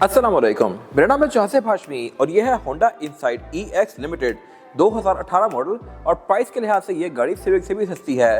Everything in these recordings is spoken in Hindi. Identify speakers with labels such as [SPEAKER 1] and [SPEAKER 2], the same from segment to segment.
[SPEAKER 1] अस्सलामुअलैकुम, मेरा नाम है जासिफ हाशमी और यह है Honda insight EX limited 2018 model. और प्राइस के लिहाज से ये गाड़ी सिविक से भी सस्ती है।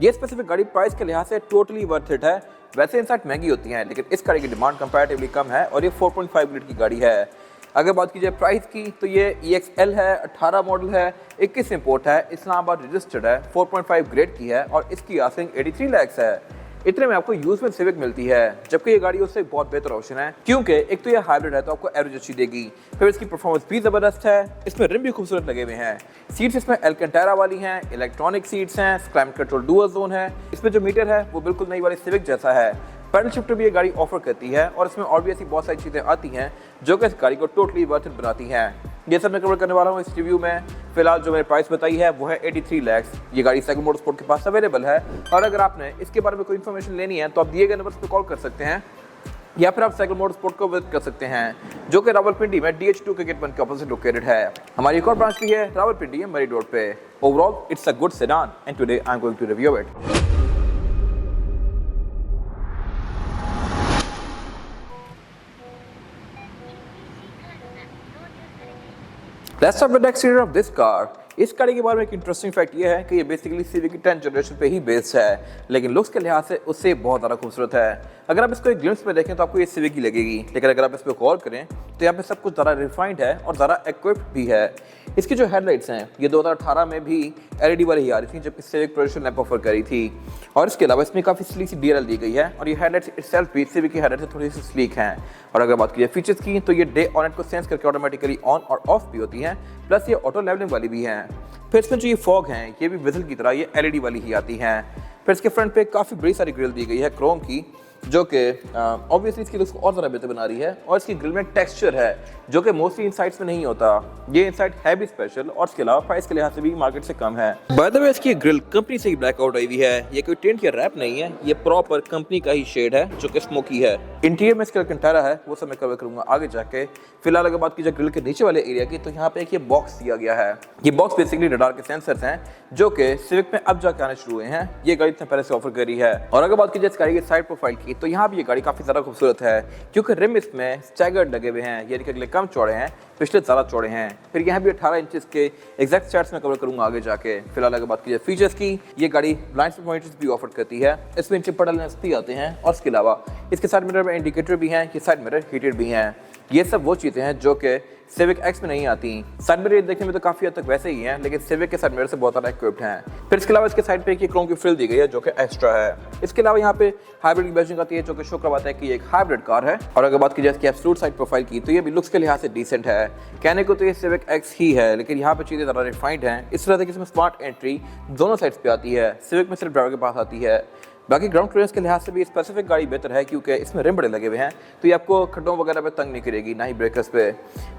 [SPEAKER 1] ये स्पेसिफिक गाड़ी प्राइस के लिहाज से टोटली वर्थ इट है। वैसे इनसाइट महंगी होती हैं, लेकिन इस गाड़ी की डिमांड कंपैरेटिवली कम है और ये 4.5 लीटर की गाड़ी है। अगर बात कीजिए प्राइस की तो ये EXL है, 18 मॉडल है, 21 इंपोर्ट है, इस्लामाबाद रजिस्टर्ड है, 4.5 ग्रेड की है और इसकी आस्किंग 83 लाख है। इतने में आपको यूज में सिविक मिलती है, जबकि ये गाड़ी उससे बहुत बेहतर ऑप्शन है, क्योंकि एक तो ये हाइब्रिड है तो आपको एवरेज अच्छी देगी, फिर इसकी परफॉर्मेंस भी जबरदस्त है। इसमें रिम भी खूबसूरत लगे हुए हैं। सीट्स इसमें एल्केंटारा वाली हैं, इलेक्ट्रॉनिक सीट्स हैं, क्लाइमेट कंट्रोल डुअल जोन है। इसमें जो मीटर है वो बिल्कुल नई वाली सिविक जैसा है। पैडल शिफ्टर भी ये गाड़ी ऑफर करती है और इसमें और भी ऐसी बहुत सारी चीज़ें आती हैं जो कि इस गाड़ी को टोटली वर्थ इट बनाती हैं। ये सब मैं कवर करने वाला हूँ इस रिव्यू में। फिलहाल जो मैंने प्राइस बताई है वो है 83 लाख। ये गाड़ी साइकिल मोटरस्पोर्ट के पास अवेलेबल है और अगर आपने इसके बारे में कोई इन्फॉर्मेशन लेनी है तो आप दिए गए नंबर पर कॉल कर सकते हैं या फिर आप साइकिल मोटरस्पोर्ट को विजिट कर सकते हैं, जो कि रावलपिंडी में DH2 के गेट 1 के ऑपोजिट लोकेटेड है। हमारी एक और ब्रांच भी है रावलपिंडी मरी रोड पे। Overall it's a good sedan and today I am going to review it. Let's start with the exterior of this car. इस गाड़ी के बारे में एक इंटरेस्टिंग फैक्ट ये है कि ये बेसिकली सिविक की 10th जनरेशन पे ही बेस्ड है, लेकिन लुक्स के लिहाज से उससे बहुत ज़्यादा खूबसूरत है। अगर आप इसको एक ग्लिम्स में देखें तो आपको ये सिविक ही लगेगी, लेकिन अगर आप इस पर गौर करें तो यहाँ पे सब कुछ ज़्यादा रिफाइंड है और ज़्यादा इक्विप्ड भी है। इसकी जो हेडलाइट्स हैं ये 2018 में भी LED वाली ही आ रही थी, जबकि सिविक प्रोडक्शन लैंप ऑफर करी थी। और इसके अलावा इसमें काफ़ी स्लीक सी DRL दी गई है और ये हेडलाइट्स इटसेल्फ भी सिविक की हेडलाइट से थोड़ी सी स्लीक हैं। और अगर बात कीजिए फीचर्स की तो ये डे ऑन को सेंस करके ऑटोमेटिकली ऑन और ऑफ भी होती हैं, प्लस ये ऑटो लेवलिंग वाली भी हैं। फिर इसमें जो ये फॉग हैं ये भी विजल की तरह ये LED वाली ही आती हैं। फिर इसके फ्रंट पे काफ़ी बड़ी सारी ग्रिल दी गई है क्रोम की, जो कि ऑब्वियसली इसकी लुक्स को और ज़्यादा बेहतर बना रही है। और इसकी ग्रिल में टेक्सचर है जो कि मोस्टली इनसाइट्स में नहीं होता। ये इनसाइट है भी स्पेशल और इसके अलावा प्राइस के लिहाज से भी मार्केट से कम है। बाय द वे इसकी ग्रिल कंपनी से ही ब्लैक आउट आई हुई है। ये कोई टेंट या रैप नहीं है, ये प्रॉपर कंपनी का ही शेड है जो कि स्मोकी है। इंटीरियर में इसका कंटारा है वो सब मैं कवर करूंगा आगे जाके। फिलहाल अगर बात की जाए ग्रिल के नीचे वाले एरिया की तो यहाँ पे एक ये बॉक्स दिया गया है। ये बॉक्स बेसिकली रडार के सेंसर्स हैं जो कि सिविक में अब जाके आने शुरू हुए हैं। ये गाड़ी इतने पहले से ऑफर करी है। और अगर बात की जाए इस गाड़ी की साइड प्रोफाइल की तो यहाँ भी ये गाड़ी काफी ज्यादा खूबसूरत है, क्योंकि रिम इसमें स्टैगर्ड लगे हुए हैं। ये अगले कम चौड़े हैं, पिछले ज़्यादा चौड़े हैं। फिर यहाँ भी 18 इंचेस के एग्जैक्ट स्टैट्स में कवर करूंगा आगे जाके। फिलहाल अगर बात कीजिए फीचर्स की, ये गाड़ी ब्लाइंड स्पॉट मॉनिटर्स भी ऑफर करती है। इसमें चिपड़ भी आते हैं और इसके अलावा इसके साइड मिरर में इंडिकेटर भी हैं, ये साइड मिरर हीटेड भी हैं। ये सब वो चीज़ें हैं जो कि सिविक एक्स में नहीं आती। साइड मिरर देखने में तो काफ़ी हद तक वैसे ही हैं, लेकिन सिविक के साइड मिरर से बहुत ज़्यादा इक्विप्ड हैं। फिर इसके अलावा इसके साइड पे एक क्रोम की फ्रिल दी गई है जो कि एक्स्ट्रा है। इसके अलावा यहाँ पे हाइब्रिड की बैजिंग आती है जो कि शो करवाता है कि ये एक हाइब्रिड कार है। और अगर बात की जाए इसकी एब्सोल्यूट साइड प्रोफाइल की तो ये भी लुक्स के लिहाज से डिसेंट है। कहने को तो ये सिविक एक्स ही है, लेकिन यहाँ पे चीज़ें ज़्यादा रिफाइंड हैं। इस तरह से इसमें स्मार्ट एंट्री दोनों साइड्स पे आती है। सिविक में सिर्फ ड्राइवर के पास आती है। बाकी ग्राउंड क्लियरेंस के लिहाज से भी स्पेसिफिक गाड़ी बेहतर है, क्योंकि इसमें रिम बड़े लगे हुए हैं तो ये आपको खड्डों वगैरह पे तंग नहीं करेगी, ना ही ब्रेकर्स पे।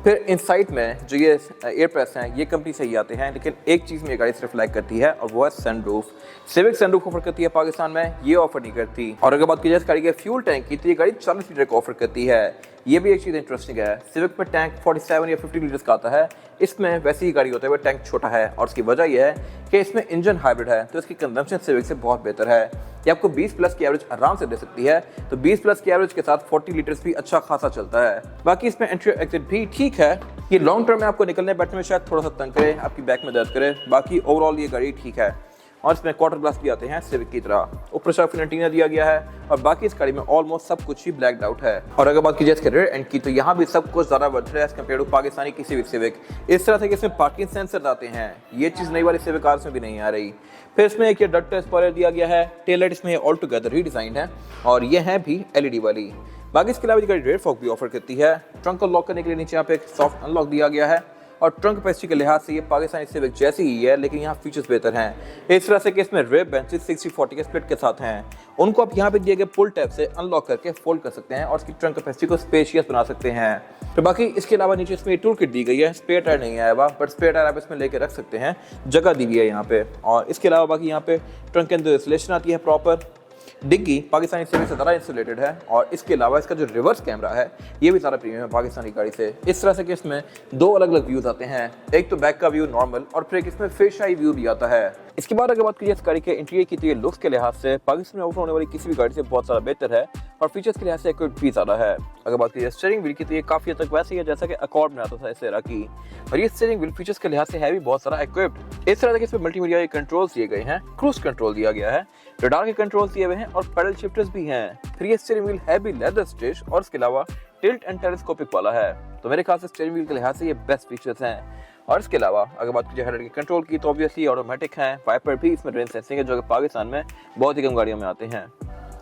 [SPEAKER 1] फिर इनसाइड में जो ये एयर प्रेस हैं ये कंपनी से ही आते हैं, लेकिन एक चीज़ में ये गाड़ी सिर्फ लाइक करती है और वो है सनरूफ। सिविक सनरूफ ऑफर करती है पाकिस्तान में, ये ऑफर नहीं करती। और अगर बात की जाए गाड़ी के फ्यूल टैंक की तो ये गाड़ी 40 लीटर का ऑफर करती है। ये भी एक चीज़ इंटरेस्टिंग है। सिविक में टैंक 47 या 50 लीटर्स का आता है, इसमें वैसी ही गाड़ी होता है वो टैंक छोटा है। और उसकी वजह यह है कि इसमें इंजन हाइब्रिड है तो इसकी कंजम्पशन सिविक से बहुत बेहतर है। ये आपको 20 प्लस की एवरेज आराम से दे सकती है, तो 20 प्लस की एवरेज के साथ 40 लीटर्स भी अच्छा खासा चलता है। बाकी इसमें एंट्री एग्जिट भी ठीक है। ये लॉन्ग टर्म में आपको निकलने बैठने में शायद थोड़ा सा तंग करे, आपकी बैक में दर्द करे। बाकी ओवरऑल ये गाड़ी ठीक है। और इसमें क्वार्टर ग्लास भी आते हैं सिविक की तरह। ऊपर शार्क फिन एंटीना दिया गया है और बाकी इस गाड़ी में ऑलमोस्ट सब कुछ ही ब्लैक्ड आउट है। और अगर बात की जाए इसके रेयर एंड की तो यहाँ भी सब कुछ ज़्यादा वर्थ है एज कम्पेयर टू पाकिस्तानी किसी भी सिविक। इस तरह से कि इसमें पार्किंग सेंसर आते हैं, ये चीज़ नई वाली सिविक कार्स में भी नहीं आ रही। फिर इसमें एक ये डक्ट स्पॉइलर दिया गया है। टेल लाइट इसमें ऑल टुगेदर रीडिजाइंड है और ये है भी LED वाली। बाकी इसके अलावा गाड़ी रेयर फॉग भी ऑफर करती है। ट्रंक को लॉक करने के लिए नीचे यहाँ पे एक सॉफ्ट अनलॉक दिया गया है। और ट्रंक कैपेसिटी के लिहाज से ये पाकिस्तानी सिविक जैसी ही है, लेकिन यहाँ फीचर्स बेहतर हैं। इस तरह से कि इसमें रेयर बेंचेस 60-40 के स्प्लिट के साथ हैं, उनको आप यहाँ पे दिए गए पुल टैब से अनलॉक करके फोल्ड कर सकते हैं और इसकी ट्रंक कैपेसिटी को स्पेशियस बना सकते हैं। तो बाकी इसके अलावा नीचे इसमें टूल किट दी गई है। स्पेयर टायर नहीं आया हुआ, बट स्पेयर टायर आप इसमें लेके रख सकते हैं, जगह दी हुई है यहाँ पे। और इसके अलावा बाकी यहाँ पे ट्रंक के अंदर इंसुलेशन आती है प्रॉपर। डिग्गी पाकिस्तानी सिविक से ज़्यादा इंसुलेटेड है और इसके अलावा इसका जो रिवर्स कैमरा है ये भी ज़्यादा प्रीमियम है पाकिस्तानी गाड़ी से। इस तरह से कि इसमें दो अलग अलग व्यूज़ आते हैं, एक तो बैक का व्यू नॉर्मल और फिर एक इसमें फिश आई व्यू भी आता है। इसके बाद अगर बात कीजिए इस गाड़ी के इंटीरियर की, तो ये लुक्स के लिहाज से पाकिस्तान में ऑफर होने वाली किसी भी गाड़ी से बहुत ज़्यादा बेहतर है और फीचर्स के लिहाज से एक्यूरेट भी ज़्यादा है। अगर बात कीजिए स्टीयरिंग व्हील की, तो ये काफ़ी हद तक वैसे ही है जैसा कि अकॉर्ड में आता था इस एरा की, और ये स्टीयरिंग व्हील फीचर्स के लिहाज से है भी बहुत सारा एक्विप्ड। इस तरह से इसमें मल्टीमीडिया कंट्रोल्स दिए गए हैं, क्रूज कंट्रोल दिया गया है, रडार के कंट्रोल्स दिए हुए हैं और पैडल शिफ्टर्स भी हैं। फिर ये स्टीयरिंग व्हील है भी लेदर स्टिच और इसके अलावा टिल्ट एंड टेलीस्कोपिक वाला है, तो मेरे ख्याल से स्टीयरिंग व्हील के लिहाज से ये बेस्ट फीचर्स हैं। और इसके अलावा अगर बात कीजिए हेडलाइट के कंट्रोल की, तो ऑब्वियसली ऑटोमेटिक है, वाइपर भी इसमें रेन सेंसिंग है जो कि पाकिस्तान में बहुत ही कम गाड़ियों में आते हैं।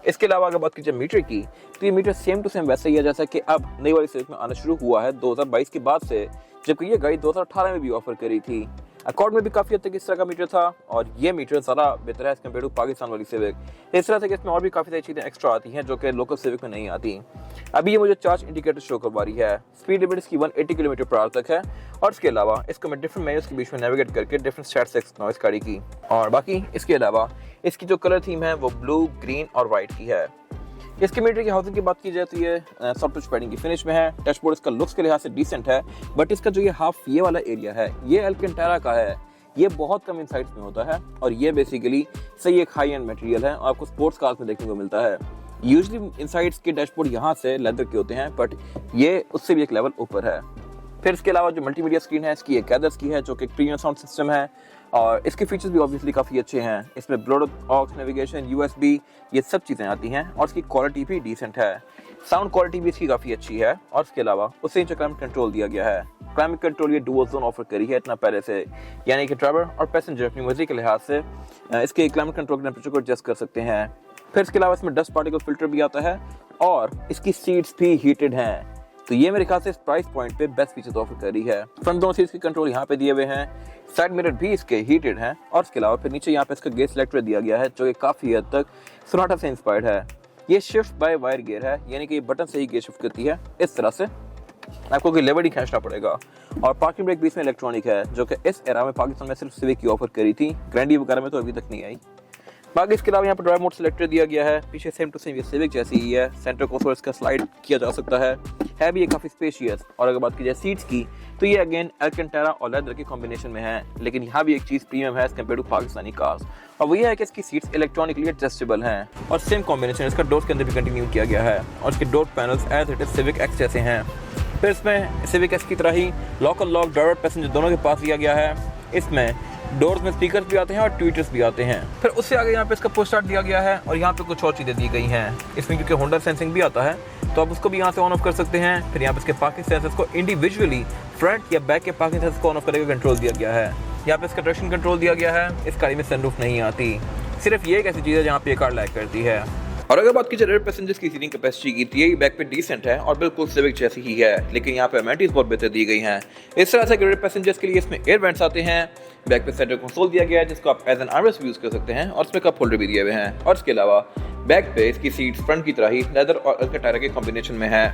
[SPEAKER 1] इसके अलावा अगर बात कीजिए मीटर की, तो ये मीटर सेम टू सेम वैसे ही है जैसा कि अब नई वाली सीरीज में आना शुरू हुआ है 2022 के बाद से, जबकि ये गाड़ी 2018 में भी ऑफर करी थी। अकॉर्ड में भी काफ़ी हद तक इस तरह का मीटर था और ये मीटर ज़्यादा बेहतर है एज कम्पेयर टू पाकिस्तान वाली सिविक। इस तरह से कि इसमें और भी काफ़ी सारी चीज़ें एक्स्ट्रा आती हैं जो कि लोकल सिविक में नहीं आती। अभी ये मुझे चार्ज इंडिकेटर शो करवा रही है, स्पीड लिमिट इसकी 180 किलोमीटर पर आवर तक है और इसके अलावा इसको मैं डिफरेंट मेन्यूज के बीच में नेविगेट करके डिफरेंट स्टैट्स देखता हूं इस गाड़ी की। और बाकी इसके अलावा इसकी जो कलर थीम है वो ब्लू, ग्रीन और वाइट की है। इसके मीटर की हाउसिंग की बात की जाए तो ये सॉफ्ट टच पैडिंग की फिनिश में है। डैशबोर्ड इसका लुक्स के लिहाज से डिसेंट है, बट इसका जो ये हाफ ये वाला एरिया है ये अल्केंटारा का है, ये बहुत कम इनसाइड्स में होता है और ये बेसिकली सही एक हाई एंड मटेरियल है और आपको स्पोर्ट्स कार्स में देखने को मिलता है। यूजुअली इनसाइड्स के डैशबोर्ड यहाँ से लेदर के होते हैं, बट ये उससे भी एक लेवल ऊपर है। फिर इसके अलावा जो मल्टीमीडिया स्क्रीन है इसकी एक गैदर्स की है जो कि एक प्रीमियम साउंड सिस्टम है और इसके फीचर्स भी ऑब्वियसली काफ़ी अच्छे हैं। इसमें ब्लूटूथ, ऑक्स, नेविगेशन, USB ये सब चीज़ें आती हैं और इसकी क्वालिटी भी डिसेंट है। साउंड क्वालिटी भी इसकी काफ़ी अच्छी है और इसके अलावा उससे नीचे क्लाइमेट कंट्रोल दिया गया है। क्लाइमेट कंट्रोल ये डुअल जोन ऑफर करी है इतना पहले से, यानी कि ड्राइवर और पैसेंजर अपनी मर्जी के लिहाज से इसके क्लाइमेट कंट्रोल टेम्परेचर को एडजस्ट कर सकते हैं। फिर इसके अलावा इसमें डस्ट पार्टिकल फिल्टर भी आता है और इसकी सीट्स भी हीटेड हैं, तो ये मेरे ख्याल से इस प्राइस पॉइंट पे बेस्ट फीचर्स ऑफर कर रही है। फ्रंट दोनों सीट्स के कंट्रोल यहाँ पे दिए हुए हैं, साइड मिरर भी इसके हीटेड हैं और इसके अलावा फिर नीचे यहाँ पे इसका गेयर सिलेक्टर दिया गया है जो कि काफ़ी हद तक सोनाटा से इंस्पायर्ड है। ये शिफ्ट बाय वायर गियर है, यानी कि ये बटन से ही गियर शिफ्ट करती है। इस तरह से आपको कोई लेवर ही खींचना पड़ेगा और पार्किंग ब्रेक भी इसमें इलेक्ट्रॉनिक है जो कि इस एरा में पाकिस्तान में सिर्फ सिविक की ऑफर करी थी, ग्रैंडी वगैरह में तो अभी तक नहीं आई। बाकी इसके अलावा यहाँ पर ड्राइव मोड सिलेक्टर दिया गया है, पीछे सेम टू सेम ये सिविक जैसी ही है, सेंटर कंसोल इसका स्लाइड किया जा सकता है भी ये काफ़ी स्पेशियस। और अगर बात की जाए सीट्स की, तो ये अगेन अल्केंटारा और लेदर के कॉम्बिनेशन में है, लेकिन यहाँ भी एक चीज़ प्रीमियम है as compare to Pakistani cars और वो ये है कि इसकी सीट्स इलेक्ट्रॉनिकली एडजस्टेबल हैं और सेम कॉम्बिनेशन इसका डोर्स के अंदर भी कंटिन्यू किया गया है और इसके door panels as it is Civic X जैसे हैं। फिर इसमें सिविक एक्स की तरह ही लॉक और लॉक ड्राइवर पैसेंजर दोनों के पास दिया गया है। इसमें डोर्स में स्पीकर्स भी आते हैं और ट्वीटर्स भी आते हैं। फिर उससे आगे यहाँ पे इसका पुश स्टार्ट दिया गया है और यहाँ पे कुछ और चीज़ें दी गई हैं। इसमें क्योंकि होंडा सेंसिंग भी आता है तो आप उसको भी यहाँ से ऑन ऑफ कर सकते हैं। फिर यहाँ पे इसके पार्किंग सेंसर्स को इंडिविजुअली फ्रंट या बैक के पार्किंग सेंसर्स को ऑन ऑफ करने का कंट्रोल दिया गया है। यहाँ पे इसका ट्रैक्शन कंट्रोल दिया गया है। इस गाड़ी में सनरूफ नहीं आती, सिर्फ ये एक ऐसी चीज़ है जहाँ पे ये कार लैग करती है। और अगर बात की जाए रेयर पैसेंजर्स की सीटिंग कैपेसिटी की, तो ये बैक पे डिसेंट है और बिल्कुल सिविक जैसी ही है, लेकिन यहाँ पे अमेनिटीज बहुत बेहतर दी गई हैं। इस तरह से रेयर पैसेंजर्स के लिए इसमें एयर वेंट्स आते हैं, बैक पे सेंटर कंसोल दिया गया है जिसको आप एज एन आर्मरेस्ट यूज कर सकते हैं और इसमें कप होल्डर भी दिए हुए हैं। और इसके अलावा बैक पे इसकी सीट्स फ्रंट की तरह ही लेदर और अल्केंटारा के कॉम्बिनेशन में है।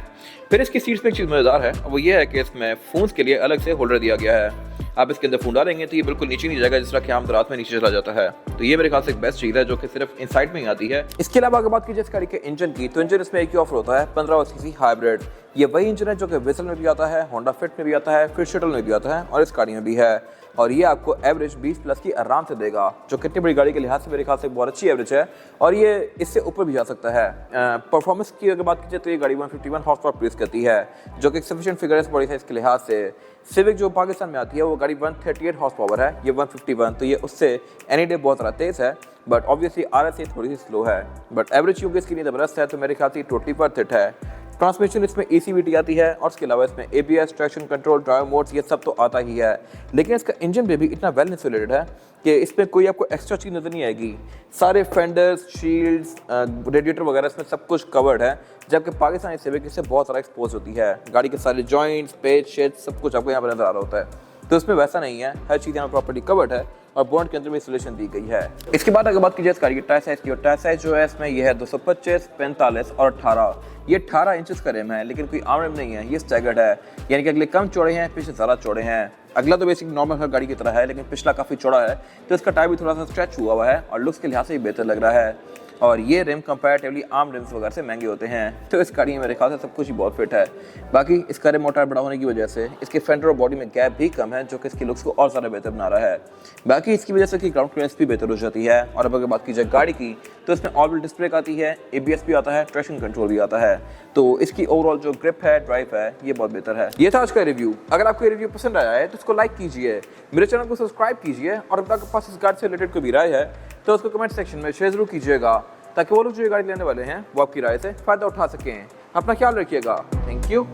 [SPEAKER 1] फिर इसकी सीट्स में एक चीज़ मज़ेदार है, वो ये है कि इसमें फोन्स के लिए अलग से होल्डर दिया गया है। आप इसके अंदर फोन डालेंगे तो ये बिल्कुल नीचे नहीं जाएगा, जिस तरह कि आम रात में नीचे चला जाता है। तो ये मेरे ख्याल से एक बेस्ट चीज़ है जो कि सिर्फ इनसाइड में ही आती है। इसके अलावा अगर बात की जाए इस गाड़ी के इंजन की, तो इंजन इसमें एक ही ऑफर होता है 15 सीसी हाइब्रिड। ये वही इंजन है जो कि वेसल में भी आता है, होंडा फिट में भी आता है, फिर शटल में भी आता है और इस गाड़ी में भी है और ये आपको एवरेज 20+ की आराम से देगा, जो कितनी बड़ी गाड़ी के लिहाज से मेरे ख्याल से बहुत अच्छी एवरेज है और ये इससे ऊपर भी जा सकता है। परफॉर्मेंस की अगर बात की जाए तो ये गाड़ी 151 हॉर्स पावर प्रोड्यूस करती है जो कि सफिशिएंट फिगर है बड़ी साइज के लिहाज से। सिविक जो पाकिस्तान में आती है वो गाड़ी 138 हॉर्स पावर है, ये 151, तो ये उससे एनी डे बहुत ज़्यादा तेज़ है, बट ऑब्वियसली RS थोड़ी सी स्लो है, बट एवरेज क्योंकि इसकी नहीं ज़बरदस्त है तो मेरे ख्याल से टोटली वर्थ इट है। ट्रांसमिशन इसमें ECVT आती है और इसके अलावा इसमें ABS, traction control, drive modes ये सब तो आता ही है, लेकिन इसका इंजन भी इतना वेल इंसुलेटेड है कि इसमें कोई आपको एक्स्ट्रा चीज़ नज़र नहीं आएगी। सारे फेंडर्स, शील्ड्स, रेडिएटर वगैरह इसमें सब कुछ कवर्ड है, जबकि पाकिस्तानी सिविक इससे बहुत सारा एक्सपोज होती है। गाड़ी के सारे जॉइंट्स, पेच, शेड सब कुछ आपको यहाँ पर नजर आ रहा होता है, तो इसमें वैसा नहीं है, हर चीज़ यहाँ प्रॉपर्टी कवर्ड है और बोनट के अंदर में इंसुलेशन दी गई है। इसके बाद अगर बात की जाए इस गाड़ी के टायर साइज की, और टायर साइज जो है इसमें ये है 225, 45 और 18। ये 18 इंचेस का रिम है, लेकिन कोई आम रिम नहीं है, ये स्टैगर्ड है, यानी कि अगले कम चौड़े हैं, पीछे ज़्यादा चौड़े हैं। अगला तो बेसिक नॉर्मल हर गाड़ी की तरह है, लेकिन पिछला काफ़ी चौड़ा है, तो इसका टायर भी थोड़ा सा स्ट्रेच हुआ है और लुक्स के लिहाज से ही बेहतर लग रहा है। और ये रिम कंपैरेटिवली आम रिम्स वगैरह से महंगे होते हैं। तो इस गाड़ी में मेरे ख्याल से सब कुछ ही बहुत फिट है। बाकी इसका रिम मोटर बड़ा होने की वजह से इसके फेंडर और बॉडी में गैप भी कम है, जो कि इसकी लुक्स को और ज़्यादा बेहतर बना रहा है। बाकी इसकी वजह से कि ग्राउंड क्लियरेंस भी बेहतर हो जाती है। और अब अगर बात की जाए गाड़ी की, तो इसमें ऑल व्हील डिस्क ब्रेक आती है, ABS भी आता है, ट्रैक्शन कंट्रोल भी आता है। तो इसकी ओवरऑल जो ग्रिप है, ड्राइव है, ये बहुत बेहतर है। ये था आज का रिव्यू। अगर आपको ये रिव्यू पसंद आया है तो इसको लाइक कीजिए, मेरे चैनल को सब्सक्राइब कीजिए, और अगर आपके पास इस गाड़ी से रिलेटेड कोई भी राय है तो उसको कमेंट सेक्शन में शेयर जरूर कीजिएगा, ताकि वो लोग जो ये गाड़ी लेने वाले हैं वो आपकी राय से फ़ायदा उठा सकें। अपना ख्याल रखिएगा। Thank you.